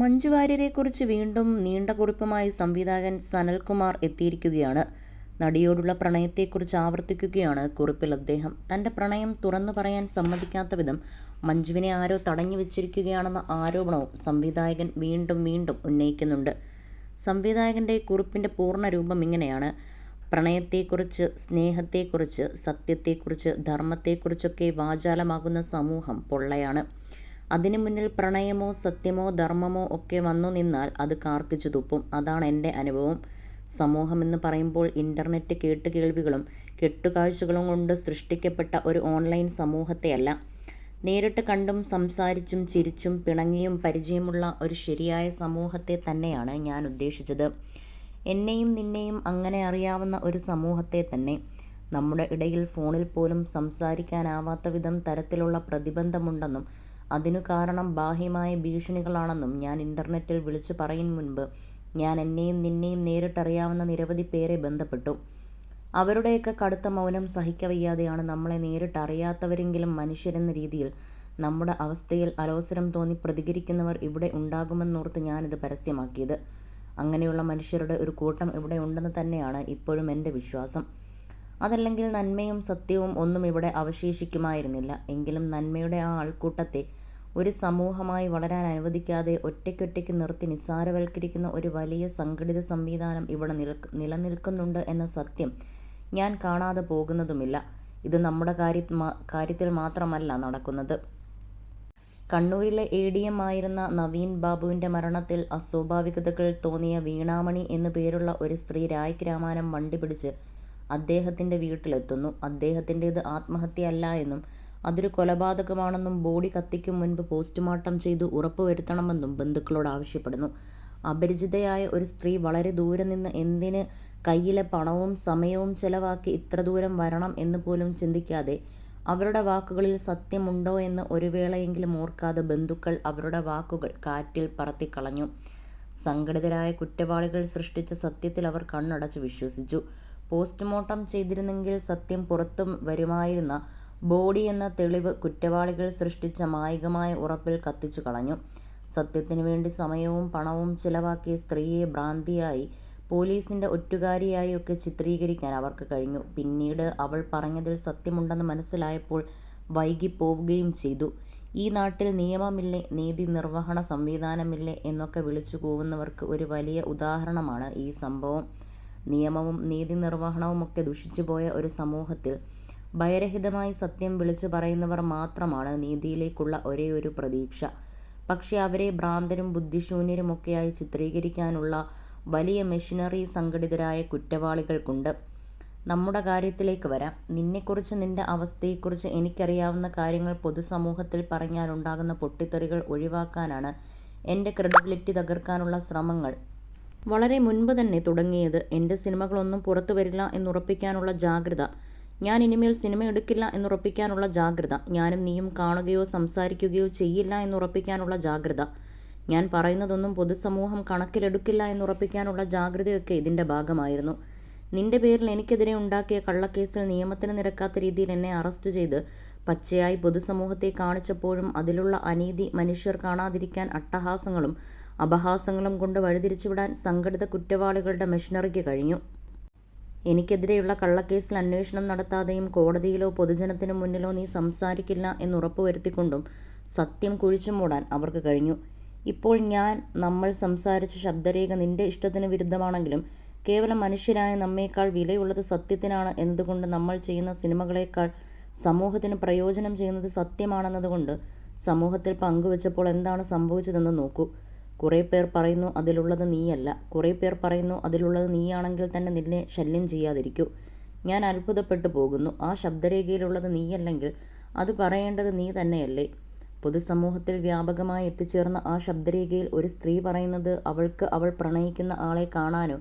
മഞ്ജു വാര്യരെക്കുറിച്ച് വീണ്ടും നീണ്ട കുറിപ്പുമായി സംവിധായകൻ സനൽകുമാർ എത്തിയിരിക്കുകയാണ്. നടിയോടുള്ള പ്രണയത്തെക്കുറിച്ച് ആവർത്തിക്കുകയാണ് കുറിപ്പിൽ അദ്ദേഹം. തൻ്റെ പ്രണയം തുറന്നു പറയാൻ സമ്മതിക്കാത്ത വിധം മഞ്ജുവിനെ ആരോ തടഞ്ഞു വെച്ചിരിക്കുകയാണെന്ന ആരോപണവും സംവിധായകൻ വീണ്ടും വീണ്ടും ഉന്നയിക്കുന്നുണ്ട്. സംവിധായകൻ്റെ കുറിപ്പിൻ്റെ പൂർണ്ണ രൂപം ഇങ്ങനെയാണ്: പ്രണയത്തെക്കുറിച്ച്, സ്നേഹത്തെക്കുറിച്ച്, സത്യത്തെക്കുറിച്ച്, ധർമ്മത്തെക്കുറിച്ചൊക്കെ വാചാലമാകുന്ന സമൂഹം പൊള്ളയാണ്. അതിനു മുന്നിൽ പ്രണയമോ സത്യമോ ധർമ്മമോ ഒക്കെ വന്നു നിന്നാൽ അത് കാർക്കിച്ചു തുപ്പും. അതാണ് എൻ്റെ അനുഭവം. സമൂഹമെന്ന് പറയുമ്പോൾ ഇൻ്റർനെറ്റ് കേട്ടുകേൾവികളും കെട്ടുകാഴ്ചകളും കൊണ്ട് സൃഷ്ടിക്കപ്പെട്ട ഒരു ഓൺലൈൻ സമൂഹത്തെയല്ല, നേരിട്ട് കണ്ടും സംസാരിച്ചും ചിരിച്ചും പിണങ്ങിയും പരിചയമുള്ള ഒരു ശരിയായ സമൂഹത്തെ തന്നെയാണ് ഞാൻ ഉദ്ദേശിച്ചത്. എന്നെയും നിന്നെയും അങ്ങനെ അറിയാവുന്ന ഒരു സമൂഹത്തെ തന്നെ. നമ്മുടെ ഇടയിൽ ഫോണിൽ പോലും സംസാരിക്കാനാവാത്ത വിധം തരത്തിലുള്ള പ്രതിബന്ധമുണ്ടെന്നും അതിനു കാരണം ബാഹ്യമായ ഭീഷണികളാണെന്നും ഞാൻ ഇൻ്റർനെറ്റിൽ വിളിച്ചു പറയും മുൻപ് ഞാൻ എന്നെയും നിന്നെയും നേരിട്ടറിയാവുന്ന നിരവധി പേരെ ബന്ധപ്പെട്ടു. അവരുടെയൊക്കെ കടുത്ത മൗനം സഹിക്കവയ്യാതെയാണ് നമ്മളെ നേരിട്ടറിയാത്തവരെങ്കിലും മനുഷ്യരെന്ന രീതിയിൽ നമ്മുടെ അവസ്ഥയിൽ അലോസരം തോന്നി പ്രതികരിക്കുന്നവർ ഇവിടെ ഉണ്ടാകുമെന്നോർത്ത് ഞാനിത് പരസ്യമാക്കിയത്. അങ്ങനെയുള്ള മനുഷ്യരുടെ ഒരു കൂട്ടം ഇവിടെ ഉണ്ടെന്ന് തന്നെയാണ് ഇപ്പോഴും എൻ്റെ വിശ്വാസം. അതല്ലെങ്കിൽ നന്മയും സത്യവും ഒന്നും ഇവിടെ അവശേഷിക്കുമായിരുന്നില്ല. എങ്കിലും നന്മയുടെ ആ ആൾക്കൂട്ടത്തെ ഒരു സമൂഹമായി വളരാൻ അനുവദിക്കാതെ ഒറ്റയ്ക്കൊറ്റയ്ക്ക് നിർത്തി നിസ്സാരവൽക്കരിക്കുന്ന ഒരു വലിയ സംഘടിത സംവിധാനം ഇവിടെ നിലനിൽക്കുന്നുണ്ട് എന്ന സത്യം ഞാൻ കാണാതെ പോകുന്നതുമില്ല. ഇത് നമ്മുടെ കാര്യത്തിൽ മാത്രമല്ല നടക്കുന്നത്. കണ്ണൂരിലെ ADM ആയിരുന്ന നവീൻ ബാബുവിൻ്റെ മരണത്തിൽ അസ്വാഭാവികതകൾ തോന്നിയ വീണാമണി എന്നു പേരുള്ള ഒരു സ്ത്രീ രായ്ക്ക് രാമാനം വണ്ടി പിടിച്ച് അദ്ദേഹത്തിൻ്റെ വീട്ടിലെത്തുന്നു. അദ്ദേഹത്തിൻ്റേത് ആത്മഹത്യയല്ല എന്നും അതൊരു കൊലപാതകമാണെന്നും ബോഡി കത്തിക്കും മുൻപ് പോസ്റ്റ്മോർട്ടം ചെയ്ത് ഉറപ്പുവരുത്തണമെന്നും ബന്ധുക്കളോട് ആവശ്യപ്പെടുന്നു. അപരിചിതയായ ഒരു സ്ത്രീ വളരെ ദൂരെ നിന്ന് എന്തിന് കയ്യിലെ പണവും സമയവും ചെലവാക്കി ഇത്ര ദൂരം വരണം എന്ന് പോലും ചിന്തിക്കാതെ, അവരുടെ വാക്കുകളിൽ സത്യമുണ്ടോ എന്ന് ഒരു വേളയെങ്കിലും ഓർക്കാതെ ബന്ധുക്കൾ അവരുടെ വാക്കുകൾ കാറ്റിൽ പറത്തിക്കളഞ്ഞു. സംഘടിതരായ കുറ്റവാളികൾ സൃഷ്ടിച്ച സത്യത്തിൽ അവർ കണ്ണടച്ച് വിശ്വസിച്ചു. പോസ്റ്റ്മോർട്ടം ചെയ്തിരുന്നെങ്കിൽ സത്യം പുറത്തു വരുമായിരുന്ന ബോഡി എന്ന തെളിവ് കുറ്റവാളികൾ സൃഷ്ടിച്ച മായികമായ ഉറപ്പിൽ കത്തിച്ചു കളഞ്ഞു. സത്യത്തിനു വേണ്ടി സമയവും പണവും ചിലവാക്കിയ സ്ത്രീയെ ഭ്രാന്തിയായി, പോലീസിൻ്റെ ഒറ്റുകാരിയായി ഒക്കെ ചിത്രീകരിക്കാൻ അവർക്ക് കഴിഞ്ഞു. പിന്നീട് അവൾ പറഞ്ഞതിൽ സത്യമുണ്ടെന്ന് മനസ്സിലായപ്പോൾ വൈകിപ്പോവുകയും ചെയ്തു. ഈ നാട്ടിൽ നിയമമില്ലേ, നീതി നിർവഹണ സംവിധാനമില്ലേ എന്നൊക്കെ വിളിച്ചു കൂവുന്നവർക്ക് ഒരു വലിയ ഉദാഹരണമാണ് ഈ സംഭവം. നിയമവും നീതി നിർവഹണവുമൊക്കെ ദുഷിച്ചുപോയ ഒരു സമൂഹത്തിൽ ഭയരഹിതമായി സത്യം വിളിച്ചു പറയുന്നവർ മാത്രമാണ് നീതിയിലേക്കുള്ള ഒരേയൊരു പ്രതീക്ഷ. പക്ഷേ അവരെ ഭ്രാന്തരും ബുദ്ധിശൂന്യരുമൊക്കെയായി ചിത്രീകരിക്കാനുള്ള വലിയ മെഷീനറി സംഘടിതരായ കുറ്റവാളികൾക്കുണ്ട്. നമ്മുടെ കാര്യത്തിലേക്ക് വരാം. നിന്നെക്കുറിച്ച്, നിൻ്റെ അവസ്ഥയെക്കുറിച്ച് എനിക്കറിയാവുന്ന കാര്യങ്ങൾ പൊതുസമൂഹത്തിൽ പറഞ്ഞാലുണ്ടാകുന്ന പൊട്ടിത്തെറികൾ ഒഴിവാക്കാനാണ് എൻ്റെ ക്രെഡിബിലിറ്റി തകർക്കാനുള്ള ശ്രമങ്ങൾ വളരെ മുൻപ് തന്നെ തുടങ്ങിയത്. എൻ്റെ സിനിമകളൊന്നും പുറത്തു വരില്ല എന്നുറപ്പിക്കാനുള്ള ജാഗ്രത, ഞാൻ ഇനിമേൽ സിനിമ എടുക്കില്ല എന്നുറപ്പിക്കാനുള്ള ജാഗ്രത, ഞാനും നീയും കാണുകയോ സംസാരിക്കുകയോ ചെയ്യില്ല എന്നുറപ്പിക്കാനുള്ള ജാഗ്രത, ഞാൻ പറയുന്നതൊന്നും പൊതുസമൂഹം കണക്കിലെടുക്കില്ല എന്നുറപ്പിക്കാനുള്ള ജാഗ്രതയൊക്കെ ഇതിൻ്റെ ഭാഗമായിരുന്നു. നിന്റെ പേരിൽ എനിക്കെതിരെ ഉണ്ടാക്കിയ കള്ളക്കേസിൽ നിയമത്തിന് നിരക്കാത്ത രീതിയിൽ എന്നെ അറസ്റ്റ് ചെയ്ത് പച്ചയായി പൊതുസമൂഹത്തെ കാണിച്ചപ്പോഴും അതിലുള്ള അനീതി മനുഷ്യർ കാണാതിരിക്കാൻ അട്ടഹാസങ്ങളും അപഹാസങ്ങളും കൊണ്ട് വഴിതിരിച്ചുവിടാൻ സംഘടിത കുറ്റവാളികളുടെ മെഷീനറിക്ക് കഴിഞ്ഞു. എനിക്കെതിരെയുള്ള കള്ളക്കേസിൽ അന്വേഷണം നടത്താതെയും കോടതിയിലോ പൊതുജനത്തിനു മുന്നിലോ നീ സംസാരിക്കില്ല എന്നുറപ്പുവരുത്തിക്കൊണ്ടും സത്യം കുഴിച്ചു മൂടാൻ അവർക്ക് കഴിഞ്ഞു. ഇപ്പോൾ നമ്മൾ സംസാരിച്ച ശബ്ദരേഖ നിന്റെ ഇഷ്ടത്തിന് വിരുദ്ധമാണെങ്കിലും കേവലം മനുഷ്യരായ നമ്മേക്കാൾ വിലയുള്ളത് സത്യത്തിനാണ് എന്നതുകൊണ്ട്, നമ്മൾ ചെയ്യുന്ന സിനിമകളേക്കാൾ സമൂഹത്തിന് പ്രയോജനം ചെയ്യുന്നത് സത്യമാണെന്നതുകൊണ്ട് സമൂഹത്തിൽ പങ്കുവച്ചപ്പോൾ എന്താണ് സംഭവിച്ചതെന്ന് നോക്കൂ. കുറേ പേർ പറയുന്നു അതിലുള്ളത് നീയല്ല, കുറേ പേർ പറയുന്നു അതിലുള്ളത് നീയാണെങ്കിൽ തന്നെ നിന്നെ ശല്യം ചെയ്യാതിരിക്കൂ. ഞാൻ അത്ഭുതപ്പെട്ടു പോകുന്നു. ആ ശബ്ദരേഖയിലുള്ളത് നീയല്ലെങ്കിൽ അത് പറയേണ്ടത് നീ തന്നെയല്ലേ? പൊതുസമൂഹത്തിൽ വ്യാപകമായി എത്തിച്ചേർന്ന ആ ശബ്ദരേഖയിൽ ഒരു സ്ത്രീ പറയുന്നത് അവൾക്ക് അവൾ പ്രണയിക്കുന്ന ആളെ കാണാനോ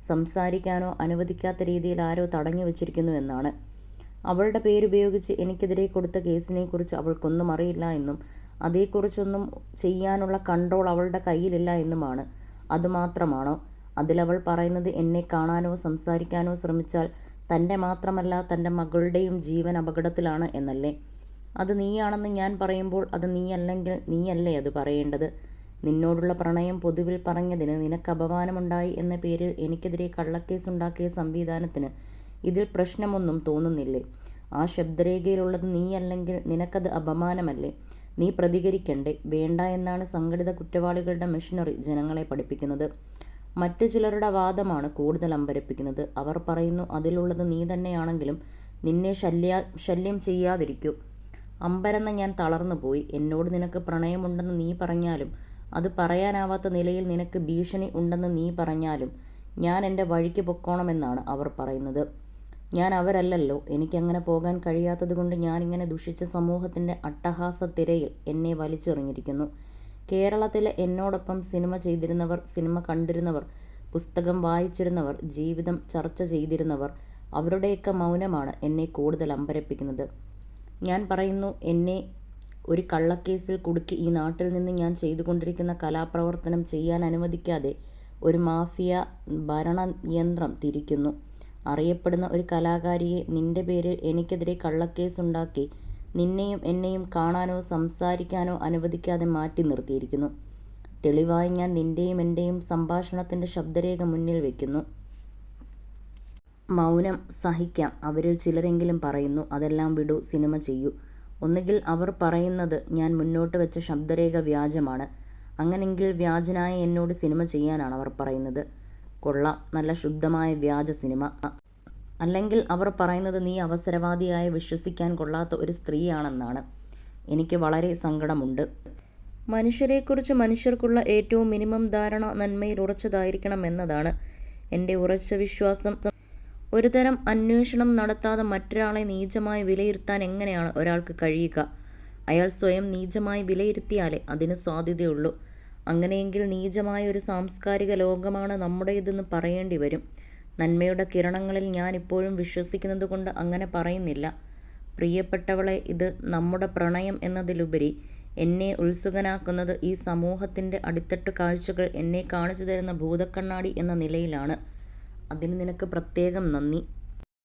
സംസാരിക്കാനോ അനുവദിക്കാത്ത രീതിയിൽ ആരോ തടഞ്ഞു വച്ചിരിക്കുന്നു എന്നാണ്. അവളുടെ പേരുപയോഗിച്ച് എനിക്കെതിരെ കൊടുത്ത കേസിനെക്കുറിച്ച് അവൾക്കൊന്നും അറിയില്ല എന്നും അതേക്കുറിച്ചൊന്നും ചെയ്യാനുള്ള കൺട്രോൾ അവളുടെ കയ്യിലില്ല എന്നുമാണ്. അതുമാത്രമാണോ? അതിലവൾ പറയുന്നത് എന്നെ കാണാനോ സംസാരിക്കാനോ ശ്രമിച്ചാൽ തൻ്റെ മാത്രമല്ല തൻ്റെ മകളുടെയും ജീവൻ അപകടത്തിലാണ് എന്നല്ലേ? അത് നീയാണെന്ന് ഞാൻ പറയുമ്പോൾ അത് നീയല്ലെങ്കിൽ നീയല്ലേ അത് പറയേണ്ടത്? നിന്നോടുള്ള പ്രണയം പൊതുവിൽ പറഞ്ഞതിന് നിനക്ക് അപമാനമുണ്ടായി എന്ന പേരിൽ എനിക്കെതിരെ കള്ളക്കേസുണ്ടാക്കിയ സംവിധാനത്തിന് ഇതിൽ പ്രശ്നമൊന്നും തോന്നുന്നില്ലേ? ആ ശബ്ദരേഖയിലുള്ളത് നീയല്ലെങ്കിൽ നിനക്കത് അപമാനമല്ലേ? നീ പ്രതികരിക്കണ്ടേ? വേണ്ട എന്നാണ് സംഘടിത കുറ്റവാളികളുടെ മെഷീനറി ജനങ്ങളെ പഠിപ്പിക്കുന്നത്. മറ്റു ചിലരുടെ വാദമാണ് കൂടുതൽ അമ്പരപ്പിക്കുന്നത്. അവർ പറയുന്നു, അതിലുള്ളത് നീ തന്നെയാണെങ്കിലും നിന്നെ ശല്യം ചെയ്യാതിരിക്കൂ. അമ്പരന്ന ഞാൻ തളർന്നുപോയി. എന്നോട് നിനക്ക് പ്രണയമുണ്ടെന്ന് നീ പറഞ്ഞാലും അത് പറയാനാവാത്ത നിലയിൽ നിനക്ക് ഭീഷണി ഉണ്ടെന്ന് നീ പറഞ്ഞാലും ഞാൻ എൻ്റെ വഴിക്ക് പൊക്കോണമെന്നാണ് അവർ പറയുന്നത്. ഞാൻ അവരല്ലല്ലോ. എനിക്കങ്ങനെ പോകാൻ കഴിയാത്തതുകൊണ്ട് ഞാനിങ്ങനെ ദുഷിച്ച സമൂഹത്തിൻ്റെ അട്ടഹാസ തിരയിൽ എന്നെ വലിച്ചെറിഞ്ഞിരിക്കുന്നു. കേരളത്തിലെ എന്നോടൊപ്പം സിനിമ ചെയ്തിരുന്നവർ, സിനിമ കണ്ടിരുന്നവർ, പുസ്തകം വായിച്ചിരുന്നവർ, ജീവിതം ചർച്ച ചെയ്തിരുന്നവർ, അവരുടെയൊക്കെ മൗനമാണ് എന്നെ കൂടുതൽ അമ്പരപ്പിക്കുന്നത്. ഞാൻ പറയുന്നു, എന്നെ ഒരു കള്ളക്കേസിൽ കുടുക്കി ഈ നാട്ടിൽ നിന്ന് ഞാൻ ചെയ്തുകൊണ്ടിരിക്കുന്ന കലാപ്രവർത്തനം ചെയ്യാൻ അനുവദിക്കാതെ ഒരു മാഫിയ ഭരണയന്ത്രം തിരിക്കുന്നു. അറിയപ്പെടുന്ന ഒരു കലാകാരിയെ നിന്റെ പേരിൽ എനിക്കെതിരെ കള്ളക്കേസുണ്ടാക്കി നിന്നെയും എന്നെയും കാണാനോ സംസാരിക്കാനോ അനുവദിക്കാതെ മാറ്റി നിർത്തിയിരിക്കുന്നു. തെളിവായി ഞാൻ നിന്റെയും എൻ്റെയും സംഭാഷണത്തിൻ്റെ ശബ്ദരേഖ മുന്നിൽ വയ്ക്കുന്നു. മൗനം സഹിക്കാം, അവരിൽ ചിലരെങ്കിലും പറയുന്നു. അതെല്ലാം വിടൂ, സിനിമ ചെയ്യൂ. ഒന്നുകിൽ അവർ പറയുന്നത് ഞാൻ മുന്നോട്ട് വെച്ച ശബ്ദരേഖ വ്യാജമാണ്. അങ്ങനെങ്കിൽ വ്യാജനായ എന്നോട് സിനിമ ചെയ്യാനാണ് അവർ പറയുന്നത്. കൊള്ളാം, നല്ല ശുദ്ധമായ വ്യാജ സിനിമ. അല്ലെങ്കിൽ അവർ പറയുന്നത് നീ അവസരവാദിയായ വിശ്വസിക്കാൻ കൊള്ളാത്ത ഒരു സ്ത്രീയാണെന്നാണ്. എനിക്ക് വളരെ സങ്കടമുണ്ട്. മനുഷ്യരെക്കുറിച്ച് മനുഷ്യർക്കുള്ള ഏറ്റവും മിനിമം ധാരണ നന്മയിൽ ഉറച്ചതായിരിക്കണം എന്നതാണ് എൻ്റെ ഉറച്ച വിശ്വാസം. ഒരുതരം അന്വേഷണം നടത്താതെ മറ്റൊരാളെ നീചമായി വിലയിരുത്താൻ എങ്ങനെയാണ് ഒരാൾക്ക് കഴിയുക? അയാൾ സ്വയം നീചമായി വിലയിരുത്തിയാലേ അതിന് സാധ്യതയുള്ളൂ. അങ്ങനെയെങ്കിൽ നീചമായ ഒരു സാംസ്കാരിക ലോകമാണ് നമ്മുടേതെന്ന് പറയേണ്ടി വരും. നന്മയുടെ കിരണങ്ങളിൽ ഞാൻ ഇപ്പോഴും വിശ്വസിക്കുന്നത് കൊണ്ട് അങ്ങനെ പറയുന്നില്ല. പ്രിയപ്പെട്ടവളെ, ഇത് നമ്മുടെ പ്രണയം എന്നതിലുപരി എന്നെ ഉത്സുകനാക്കുന്നത് ഈ സമൂഹത്തിൻ്റെ അടിത്തട്ട് കാഴ്ചകൾ എന്നെ കാണിച്ചു തരുന്ന ഭൂതക്കണ്ണാടി എന്ന നിലയിലാണ്. അതിന് നിനക്ക് പ്രത്യേകം നന്ദി.